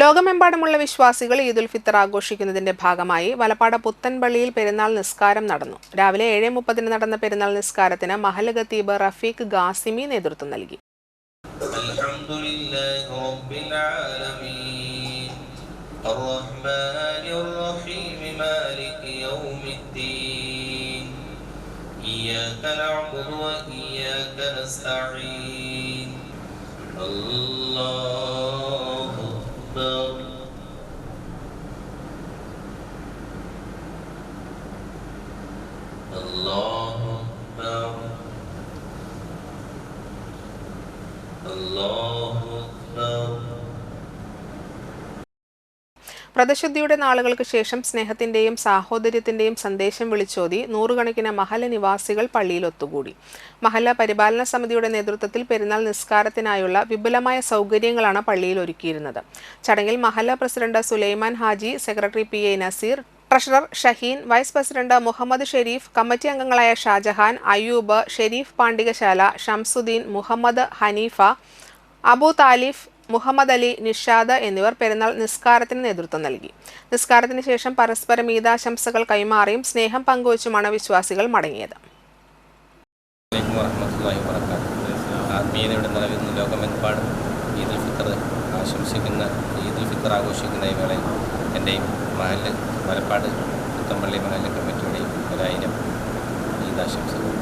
ലോകമെമ്പാടുമുള്ള വിശ്വാസികൾ ഈദുൽ ഫിത്തർ ആഘോഷിക്കുന്നതിന്റെ ഭാഗമായി വലപ്പാട് പുത്തൻപള്ളിയിൽ പെരുന്നാൾ നിസ്കാരം നടന്നു. രാവിലെ 7:30 നടന്ന പെരുന്നാൾ നിസ്കാരത്തിന് മഹല്ല് ഖത്തീബ് റഫീഖ് ഖാസിമി നേതൃത്വം നൽകി. വ്രതശുദ്ധിയുടെ നാളുകൾക്ക് ശേഷം സ്നേഹത്തിന്റെയും സാഹോദര്യത്തിന്റെയും സന്ദേശം വിളിച്ചോതി നൂറുകണക്കിന് മഹല്ല നിവാസികൾ പള്ളിയിൽ ഒത്തുകൂടി. മഹല്ല പരിപാലന സമിതിയുടെ നേതൃത്വത്തിൽ പെരുന്നാൾ നിസ്കാരത്തിനായുള്ള വിപുലമായ സൗകര്യങ്ങളാണ് പള്ളിയിൽ ഒരുക്കിയിരുന്നത്. ചടങ്ങിൽ മഹല്ല president Sulaiman Haji, secretary PA Nazeer, treasurer Shaheen, vice president Muhammad Sharif, committee അംഗങ്ങളായ ഷാജഹാൻ, അയ്യൂബ്, ഷെരീഫ് പാണ്ടികശാല, ഷംസുദ്ദീൻ, മുഹമ്മദ് ഹനീഫ, അബു താലിഫ്, മുഹമ്മദ് അലി, നിഷാദ് എന്നിവർ പെരുന്നാൾ നിസ്കാരത്തിന് നേതൃത്വം നൽകി. നിസ്കാരത്തിന് ശേഷം പരസ്പരം ഈദാശംസകൾ കൈമാറിയും സ്നേഹം പങ്കുവച്ചുമാണ് വിശ്വാസികൾ മടങ്ങിയത്. ആത്മീയതയുടെ നിലവിൽ ലോകമെമ്പാടും ഈദുൽ ഫിത്തർ ഈദുൽ ഫിത്തർ ആഘോഷിക്കുന്ന ഈ വേളയിൽ എൻ്റെയും മഹല്ല് വലപ്പാട് പുത്തൻപള്ളി മഹല്ല് കമ്മിറ്റിയുടെയും 1000 ഈദാശംസകൾ.